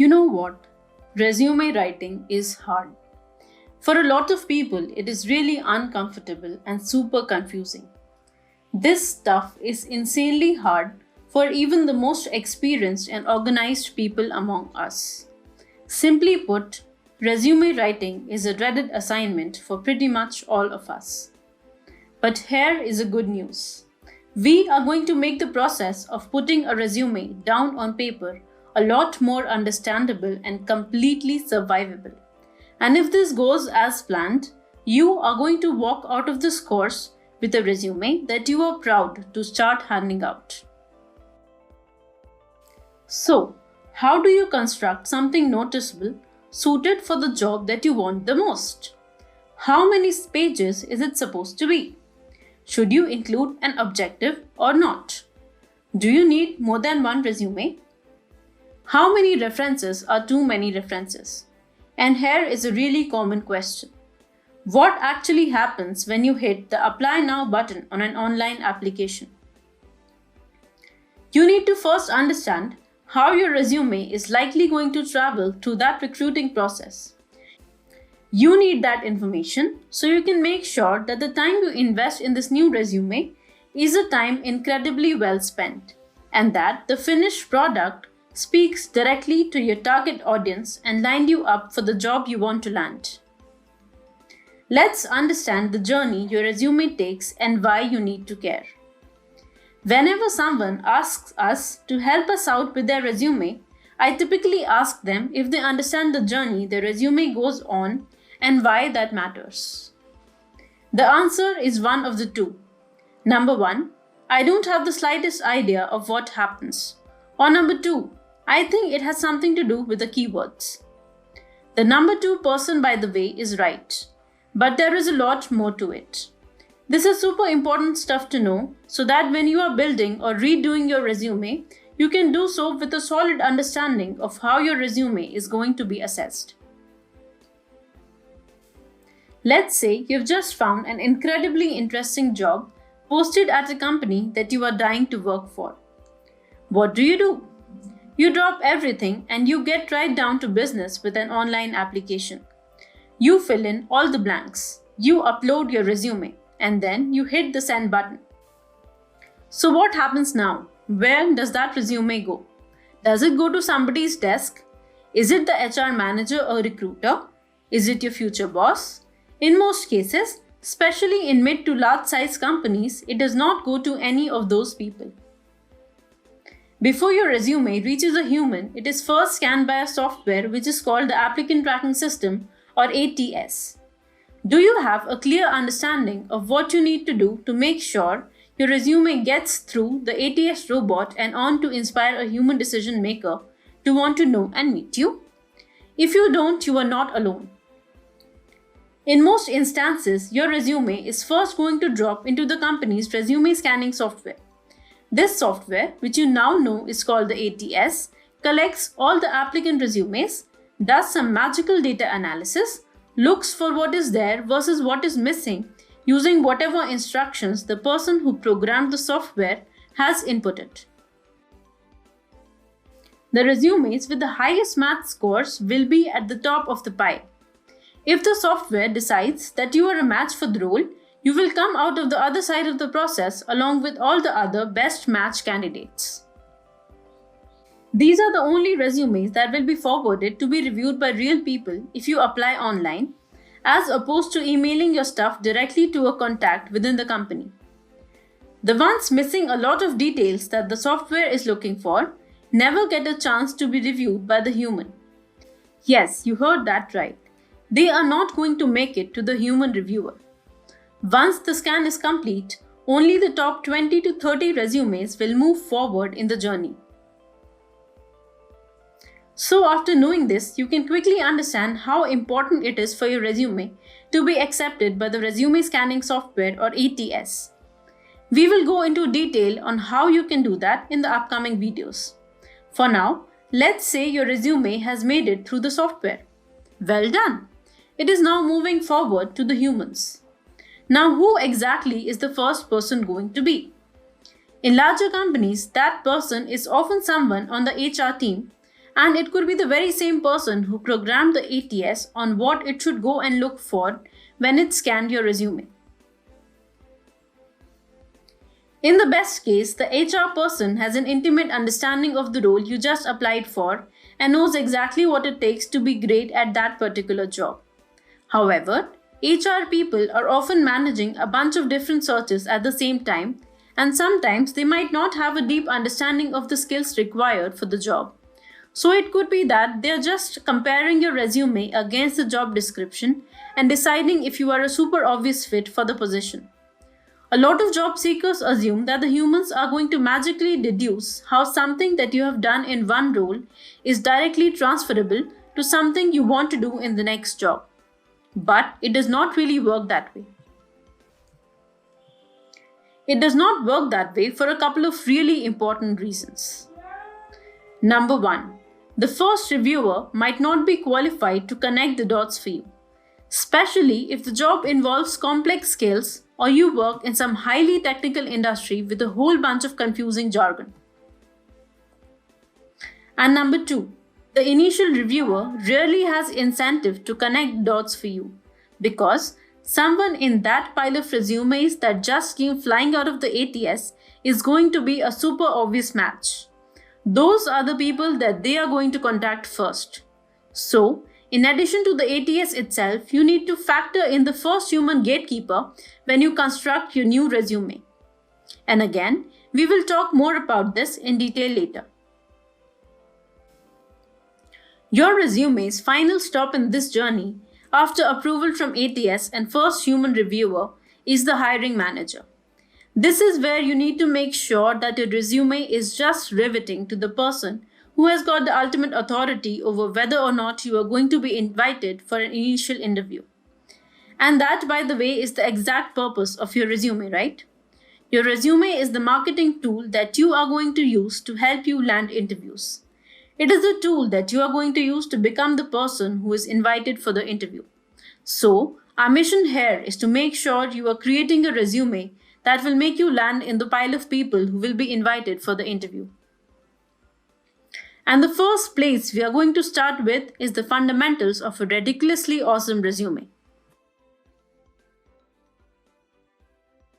You know what? Resume writing is hard. For a lot of people, it is really uncomfortable and super confusing. This stuff is insanely hard for even the most experienced and organized people among us. Simply put, resume writing is a dreaded assignment for pretty much all of us. But here is the good news. We are going to make the process of putting a resume down on paper a lot more understandable and completely survivable. And if this goes as planned, you are going to walk out of this course with a resume that you are proud to start handing out. So, how do you construct something noticeable suited for the job that you want the most? How many pages is it supposed to be? Should you include an objective or not? Do you need more than one resume? How many references are too many references? And here is a really common question. What actually happens when you hit the Apply Now button on an online application? You need to first understand how your resume is likely going to travel through that recruiting process. You need that information so you can make sure that the time you invest in this new resume is a time incredibly well spent, and that the finished product speaks directly to your target audience and lined you up for the job you want to land. Let's understand the journey your resume takes and why you need to care. Whenever someone asks us to help us out with their resume, I typically ask them if they understand the journey their resume goes on and why that matters. The answer is one of the two. Number one, I don't have the slightest idea of what happens. Or number two, I think it has something to do with the keywords. The number two person, by the way, is right. But there is a lot more to it. This is super important stuff to know so that when you are building or redoing your resume, you can do so with a solid understanding of how your resume is going to be assessed. Let's say you've just found an incredibly interesting job posted at a company that you are dying to work for. What do? You drop everything and you get right down to business with an online application. You fill in all the blanks, you upload your resume, and then you hit the send button. So what happens now? Where does that resume go? Does it go to somebody's desk? Is it the HR manager or recruiter? Is it your future boss? In most cases, especially in mid to large size companies, it does not go to any of those people. Before your resume reaches a human, it is first scanned by a software which is called the Applicant Tracking System or ATS. Do you have a clear understanding of what you need to do to make sure your resume gets through the ATS robot and on to inspire a human decision maker to want to know and meet you? If you don't, you are not alone. In most instances, your resume is first going to drop into the company's resume scanning software. This software, which you now know is called the ATS, collects all the applicant resumes, does some magical data analysis, looks for what is there versus what is missing using whatever instructions the person who programmed the software has inputted. The resumes with the highest math scores will be at the top of the pile. If the software decides that you are a match for the role, you will come out of the other side of the process along with all the other best match candidates. These are the only resumes that will be forwarded to be reviewed by real people if you apply online, as opposed to emailing your stuff directly to a contact within the company. The ones missing a lot of details that the software is looking for never get a chance to be reviewed by the human. Yes, you heard that right. They are not going to make it to the human reviewer. Once the scan is complete, only the top 20 to 30 resumes will move forward in the journey. So after knowing this, you can quickly understand how important it is for your resume to be accepted by the resume scanning software or ATS. We will go into detail on how you can do that in the upcoming videos. For now, let's say your resume has made it through the software. Well done! It is now moving forward to the humans. Now, who exactly is the first person going to be? In larger companies, that person is often someone on the HR team, And it could be the very same person who programmed the ATS on what it should go and look for when it scanned your resume. In the best case, the HR person has an intimate understanding of the role you just applied for and knows exactly what it takes to be great at that particular job. However, HR people are often managing a bunch of different searches at the same time, and sometimes they might not have a deep understanding of the skills required for the job. So it could be that they're just comparing your resume against the job description and deciding if you are a super obvious fit for the position. A lot of job seekers assume that the humans are going to magically deduce how something that you have done in one role is directly transferable to something you want to do in the next job. But it does not really work that way. It does not work that way for a couple of really important reasons. Number one, the first reviewer might not be qualified to connect the dots for you, especially if the job involves complex skills or you work in some highly technical industry with a whole bunch of confusing jargon. And number two, the initial reviewer rarely has incentive to connect dots for you because someone in that pile of resumes that just came flying out of the ATS is going to be a super obvious match. Those are the people that they are going to contact first. So, in addition to the ATS itself, you need to factor in the first human gatekeeper when you construct your new resume. And again, we will talk more about this in detail later. Your resume's final stop in this journey, after approval from ATS and first human reviewer, is the hiring manager. This is where you need to make sure that your resume is just riveting to the person who has got the ultimate authority over whether or not you are going to be invited for an initial interview. And that, by the way, is the exact purpose of your resume, right? Your resume is the marketing tool that you are going to use to help you land interviews. It is the tool that you are going to use to become the person who is invited for the interview. So, our mission here is to make sure you are creating a resume that will make you land in the pile of people who will be invited for the interview. And the first place we are going to start with is the fundamentals of a ridiculously awesome resume.